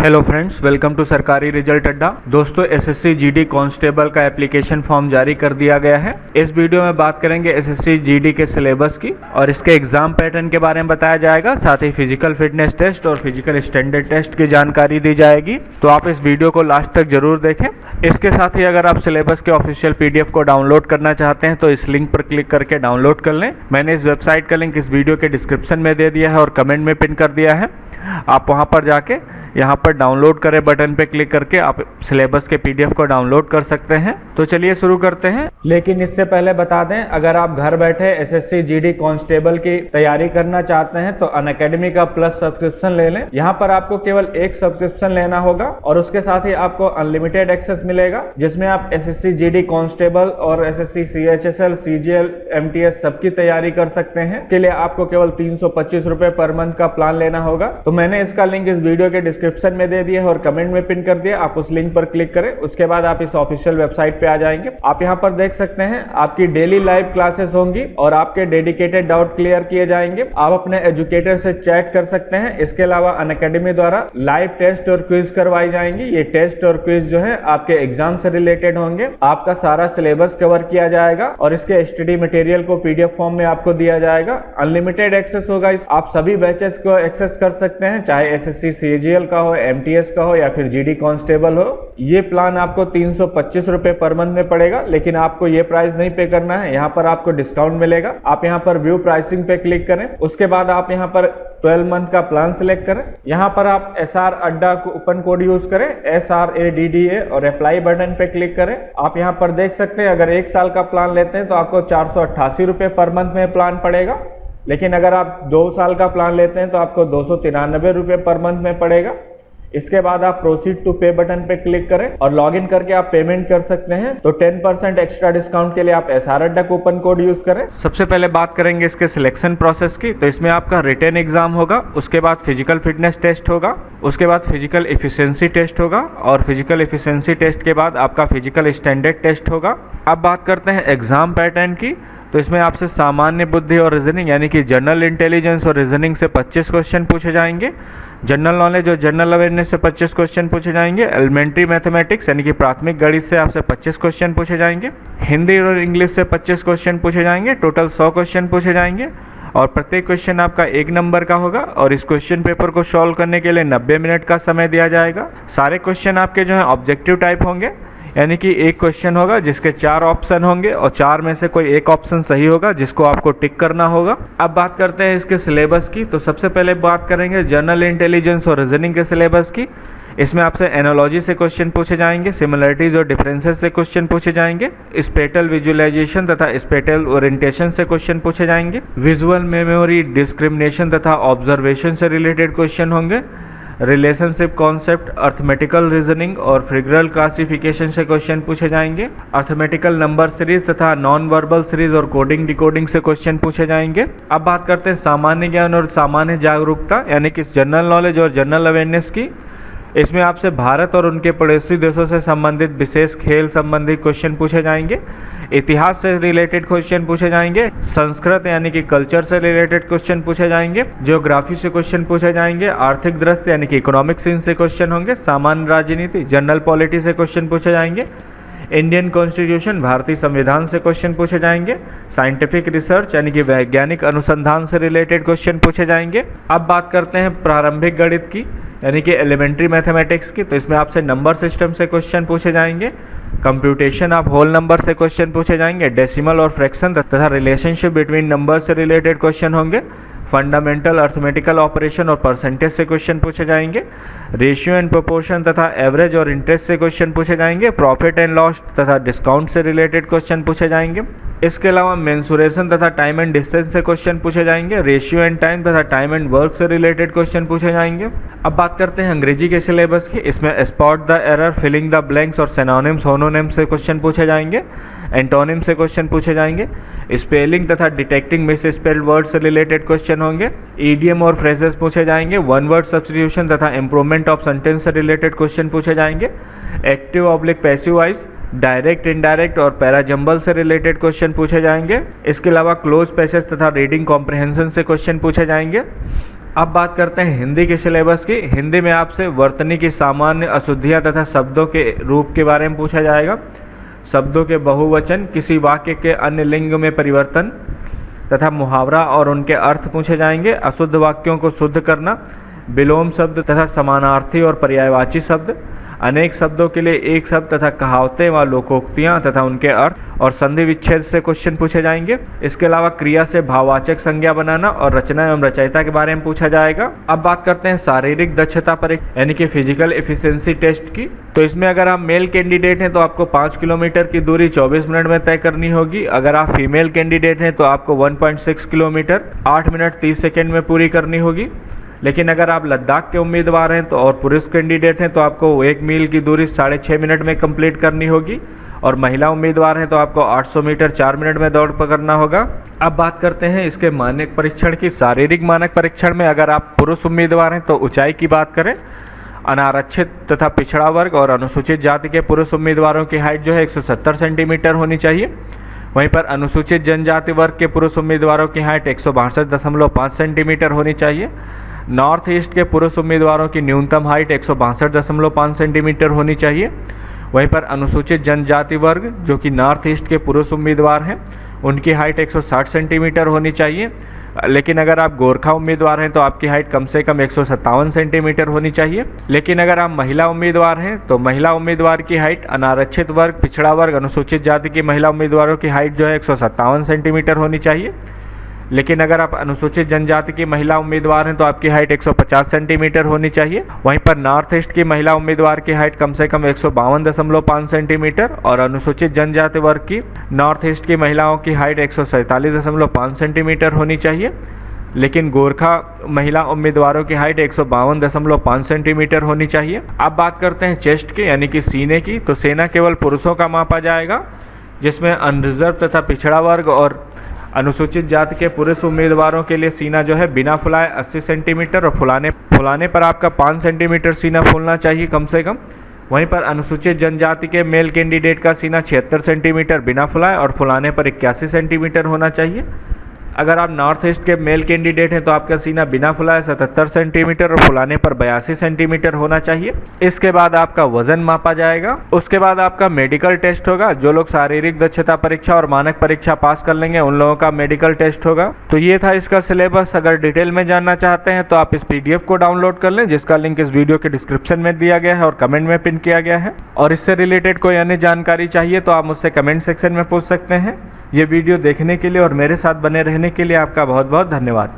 Hello friends, welcome to सरकारी result अड्डा। दोस्तों, एसएससी जीडी कांस्टेबल का एप्लीकेशन फॉर्म जारी कर दिया गया है। इस वीडियो में बात करेंगे एसएससी जीडी के सिलेबस की और इसके एग्जाम पैटर्न के बारे में बताया जाएगा। साथ ही फिजिकल फिटनेस टेस्ट और फिजिकल स्टैंडर्ड टेस्ट की जानकारी दी जाएगी, तो आप इस वीडियो को लास्ट तक जरूर देखें। इसके साथ ही अगर आप सिलेबस के ऑफिशियल पीडीएफ को डाउनलोड करना चाहते हैं तो इस लिंक पर क्लिक करके डाउनलोड कर लें। मैंने इस वेबसाइट का लिंक इस वीडियो के डिस्क्रिप्शन में दे दिया है और कमेंट में पिन कर दिया है। आप वहां पर जाके यहाँ पर डाउनलोड करें बटन पे क्लिक करके आप सिलेबस के पीडीएफ को डाउनलोड कर सकते हैं। तो चलिए शुरू करते हैं। लेकिन इससे पहले बता दें, अगर आप घर बैठे एसएससी जीडी कांस्टेबल की तैयारी करना चाहते हैं तो अनअकैडमी का प्लस सब्सक्रिप्शन ले लें। यहाँ पर आपको केवल एक सब्सक्रिप्शन लेना होगा और उसके साथ ही आपको अनलिमिटेड एक्सेस मिलेगा, जिसमें आप एसएससी जीडी कांस्टेबल और एसएससी सीएचएसएल, सीजीएल, एमटीएस सबकी तैयारी कर सकते हैं। के लिए आपको केवल 325 रुपए पर मंथ का प्लान लेना होगा। तो मैंने इसका लिंक इस वीडियो के डिस्क्रिप्शन में दे दिया है और कमेंट में पिन कर दिया। आप उस लिंक पर क्लिक करें, उसके बाद आप इस ऑफिशियल वेबसाइट पे आ जाएंगे। आप यहाँ पर देख सकते हैं आपकी डेली लाइव क्लासेस होंगी और आपके डेडिकेटेड डाउट क्लियर किए जाएंगे। आप अपने एजुकेटर से चैट कर सकते हैं। इसके अलावा अनअकैडमी द्वारा लाइव टेस्ट और क्विज करवाई जाएंगी। ये टेस्ट और क्विज जो है आपके एग्जाम से रिलेटेड होंगे। आपका सारा सिलेबस कवर किया जाएगा और इसके स्टडी मटेरियल को पीडीएफ फॉर्म में आपको दिया जाएगा। अनलिमिटेड एक्सेस होगा। आप सभी बैचेस को एक्सेस कर सकते हैं, चाहे एसएससी सीजीएल का हो, एमटीएस का हो या फिर जीडी कांस्टेबल हो। ये प्लान आपको 325 रुपए पर मंथ में पड़ेगा, लेकिन आपको ये प्राइस नहीं पे करना है। यहाँ पर आपको डिस्काउंट मिलेगा। आप यहाँ पर व्यू प्राइसिंग पे क्लिक करें, उसके बाद आप यहाँ पर 12 मंथ का प्लान सिलेक्ट करें। यहाँ पर आप SR अड्डा कूपन कोड यूज करें, SRADDA, और अप्लाई बटन पे क्लिक करें। आप यहाँ पर देख सकते हैं अगर 1 साल का प्लान लेते हैं तो आपको 488 रुपए पर मंथ में प्लान पड़ेगा, लेकिन अगर आप 2 साल का प्लान लेते हैं तो आपको 293 रुपए पर मंथ में पड़ेगा। इसके बाद आप प्रोसीड टू पे बटन पे क्लिक करें और लॉगिन करके आप पेमेंट कर सकते हैं। तो 10% एक्स्ट्रा डिस्काउंट के लिए आप SR अड्डा कूपन कोड यूज करें। सबसे पहले बात करेंगे इसके सिलेक्शन प्रोसेस की। तो इसमें आपका रिटन एग्जाम होगा, उसके बाद फिजिकल फिटनेस टेस्ट होगा, उसके बाद फिजिकल एफिशिएंसी टेस्ट होगा और फिजिकल एफिशिएंसी टेस्ट के बाद आपका फिजिकल स्टैंडर्ड टेस्ट होगा। अब बात करते हैं एग्जाम पैटर्न की। तो इसमें आपसे सामान्य बुद्धि और रीजनिंग यानी कि जनरल इंटेलिजेंस और रीजनिंग से 25 क्वेश्चन पूछे जाएंगे। जनरल नॉलेज और जनरल अवेयरनेस से 25 क्वेश्चन पूछे जाएंगे। एलिमेंट्री मैथमेटिक्स यानी कि प्राथमिक गणित से आपसे 25 क्वेश्चन पूछे जाएंगे। हिंदी और इंग्लिश से 25 क्वेश्चन पूछे जाएंगे। टोटल 100 क्वेश्चन पूछे जाएंगे और प्रत्येक क्वेश्चन आपका 1 नंबर का होगा और इस क्वेश्चन पेपर को सॉल्व करने के लिए 90 मिनट का समय दिया जाएगा। सारे क्वेश्चन आपके जो है ऑब्जेक्टिव टाइप होंगे, यानी कि एक क्वेश्चन होगा जिसके 4 ऑप्शन होंगे और 4 में से कोई एक ऑप्शन सही होगा जिसको आपको टिक करना होगा। अब बात करते हैं इसके सिलेबस की। तो सबसे पहले बात करेंगे जनरल इंटेलिजेंस और रीजनिंग के सिलेबस की। इसमें आपसे एनालॉजी से क्वेश्चन पूछे जाएंगे, सिमिलरिटीज और डिफरेंसेस से क्वेश्चन पूछे जाएंगे, स्पेटल विजुअलाइजेशन तथा स्पेटल ओरिएंटेशन से क्वेश्चन पूछे जाएंगे, विजुअल मेमोरी, डिस्क्रिमिनेशन तथा ऑब्जर्वेशन से रिलेटेड क्वेश्चन होंगे, रिलेशनशिप कॉन्सेप्ट, अर्थमेटिकल रीजनिंग और फिगरल क्लासिफिकेशन से क्वेश्चन पूछे जाएंगे, अर्थमेटिकल नंबर सीरीज तथा नॉन वर्बल सीरीज और कोडिंग डिकोडिंग से क्वेश्चन पूछे जाएंगे। अब बात करते हैं सामान्य ज्ञान और सामान्य जागरूकता यानी कि जनरल नॉलेज और जनरल अवेयरनेस की। इसमें आपसे भारत और उनके पड़ोसी देशों से संबंधित विशेष खेल संबंधी क्वेश्चन पूछे जाएंगे, इतिहास से रिलेटेड क्वेश्चन पूछे जाएंगे, संस्कृत यानी कि कल्चर से रिलेटेड क्वेश्चन पूछे जाएंगे, ज्योग्राफी से क्वेश्चन पूछे जाएंगे, आर्थिक दृष्टि यानी कि इकोनॉमिक साइंस से क्वेश्चन होंगे, सामान्य राजनीति, जनरल पॉलिटी से क्वेश्चन पूछे जाएंगे, इंडियन कॉन्स्टिट्यूशन भारतीय संविधान से क्वेश्चन पूछे जाएंगे, साइंटिफिक रिसर्च यानी कि वैज्ञानिक अनुसंधान से रिलेटेड क्वेश्चन पूछे जाएंगे। अब बात करते हैं प्रारंभिक गणित की यानी कि एलिमेंट्री मैथमेटिक्स की। तो इसमें आपसे नंबर सिस्टम से क्वेश्चन पूछे जाएंगे, कंप्यूटेशन ऑफ होल नंबर से क्वेश्चन पूछे जाएंगे, डेसिमल और फ्रैक्शन तथा रिलेशनशिप बिटवीन नंबर से रिलेटेड क्वेश्चन होंगे, फंडामेंटल अर्थमेटिकल ऑपरेशन और परसेंटेज से क्वेश्चन पूछे जाएंगे, रेशियो एंड प्रोपोर्शन तथा एवरेज और इंटरेस्ट से क्वेश्चन पूछे जाएंगे, प्रॉफिट एंड लॉस तथा डिस्काउंट से रिलेटेड क्वेश्चन पूछे जाएंगे। इसके अलावा मेंसुरेशन तथा टाइम एंड डिस्टेंस से क्वेश्चन पूछे जाएंगे, रेशियो एंड टाइम तथा टाइम एंड वर्क से रिलेटेड क्वेश्चन पूछे जाएंगे। अब बात करते हैं अंग्रेजी के सिलेबस की। इसमें spot the error, filling the blanks और सिनोनिम्स होमोनिम्स से क्वेश्चन पूछे जाएंगे, एंटोनिम से क्वेश्चन पूछे जाएंगे, स्पेलिंग तथा डिटेक्टिंग मिस स्पेल्ड वर्ड से रिलेटेड क्वेश्चन होंगे, ईडियम और फ्रेजेस पूछे जाएंगे, वन वर्ड सब्स्टिट्यूशन तथा इम्प्रूवमेंट ऑफ सेंटेंस से रिलेटेड क्वेश्चन पूछे जाएंगे, active oblique passive voice, direct, indirect और पैराजंबल से रिलेटेड क्वेश्चन पूछे जाएंगे। इसके अलावा क्लोज पैसेज तथा रीडिंग कॉम्प्रिहेंशन से क्वेश्चन पूछे जाएंगे। अब बात करते हैं हिंदी के सिलेबस की। हिंदी में आपसे वर्तनी की सामान्य अशुद्धियाँ तथा शब्दों के रूप के बारे में पूछा जाएगा, शब्दों के बहुवचन, किसी वाक्य के अन्य लिंग में परिवर्तन तथा मुहावरा और उनके अर्थ पूछे जाएंगे, अशुद्ध वाक्यों को शुद्ध करना, विलोम शब्द तथा समानार्थी और पर्यायवाची शब्द, अनेक शब्दों के लिए एक शब्द तथा कहावतें व लोकोक्तियाँ तथा उनके अर्थ और संधि विच्छेद से क्वेश्चन पूछे जाएंगे। इसके अलावा क्रिया से भाववाचक संज्ञा बनाना और रचना एवं रचयिता के बारे में पूछा जाएगा। अब बात करते हैं शारीरिक दक्षता परीक्षा यानी कि फिजिकल एफिशिएंसी टेस्ट की। तो इसमें अगर आप मेल कैंडिडेट हैं तो आपको 5 किलोमीटर की दूरी 24 मिनट में तय करनी होगी। अगर आप फीमेल कैंडिडेट हैं तो आपको 1.6 किलोमीटर 8 मिनट 30 सेकेंड में पूरी करनी होगी। लेकिन अगर आप लद्दाख के उम्मीदवार हैं तो और पुरुष कैंडिडेट हैं तो आपको 1 मील की दूरी 6.5 मिनट में कंप्लीट करनी होगी। और महिला उम्मीदवार हैं तो आपको 800 मीटर 4 मिनट में दौड़ पकड़ना होगा। अब बात करते हैं इसके मानक परीक्षण की। शारीरिक मानक परीक्षण में अगर आप पुरुष उम्मीदवार हैं तो ऊंचाई की बात करें, अनारक्षित तथा पिछड़ा वर्ग और अनुसूचित जाति के पुरुष उम्मीदवारों की हाइट जो है 170 सेंटीमीटर होनी चाहिए। वहीं पर अनुसूचित जनजाति वर्ग के पुरुष उम्मीदवारों की हाइट 162.5 सेंटीमीटर होनी चाहिए। नॉर्थ ईस्ट के पुरुष उम्मीदवारों की न्यूनतम हाइट 162.5 सेंटीमीटर होनी चाहिए। वहीं पर अनुसूचित जनजाति वर्ग जो कि नॉर्थ ईस्ट के पुरुष उम्मीदवार हैं उनकी हाइट 160 सेंटीमीटर होनी चाहिए। लेकिन अगर आप गोरखा उम्मीदवार हैं तो आपकी हाइट कम से कम 157 सेंटीमीटर होनी चाहिए। लेकिन अगर आप महिला उम्मीदवार हैं तो महिला उम्मीदवार की हाइट, अनारक्षित वर्ग, पिछड़ा वर्ग, अनुसूचित जाति की महिला उम्मीदवारों की हाइट जो है 157 सेंटीमीटर होनी चाहिए। लेकिन अगर आप अनुसूचित जनजाति की महिला उम्मीदवार हैं तो आपकी हाइट 150 सेंटीमीटर होनी चाहिए। वहीं पर नॉर्थ ईस्ट की महिला उम्मीदवार की हाइट कम से कम 152.5 सेंटीमीटर और अनुसूचित जनजाति वर्ग की नॉर्थ ईस्ट की महिलाओं की हाइट 147.5 सेंटीमीटर होनी चाहिए। लेकिन गोरखा महिला उम्मीदवारों की हाइट 152.5 सेंटीमीटर होनी चाहिए। अब बात करते हैं चेस्ट की यानी कि सीने की। तो सीना केवल पुरुषों का मापा जाएगा, जिसमें अनरिजर्व तथा पिछड़ा वर्ग और अनुसूचित जाति के पुरुष उम्मीदवारों के लिए सीना जो है बिना फुलाए 80 सेंटीमीटर और फुलाने पर आपका 5 सेंटीमीटर सीना फूलना चाहिए कम से कम। वहीं पर अनुसूचित जनजाति के मेल कैंडिडेट का सीना 76 सेंटीमीटर बिना फुलाए और फुलाने पर 81 सेंटीमीटर होना चाहिए। अगर आप नॉर्थ ईस्ट के मेल कैंडिडेट हैं तो आपका सीना बिना फुलाए 77 सेंटीमीटर और फुलाने पर 82 सेंटीमीटर होना चाहिए। इसके बाद आपका वजन मापा जाएगा। उसके बाद आपका मेडिकल टेस्ट होगा। जो लोग शारीरिक दक्षता परीक्षा और मानक परीक्षा पास कर लेंगे उन लोगों का मेडिकल टेस्ट होगा। तो ये था इसका सिलेबस। अगर डिटेल में जानना चाहते हैं तो आप इस PDF को डाउनलोड कर लें, जिसका लिंक इस वीडियो के डिस्क्रिप्शन में दिया गया है और कमेंट में पिन किया गया है। और इससे रिलेटेड कोई अन्य जानकारी चाहिए तो आप मुझसे कमेंट सेक्शन में पूछ सकते हैं। ये वीडियो देखने के लिए और मेरे साथ बने रहने के लिए आपका बहुत बहुत धन्यवाद।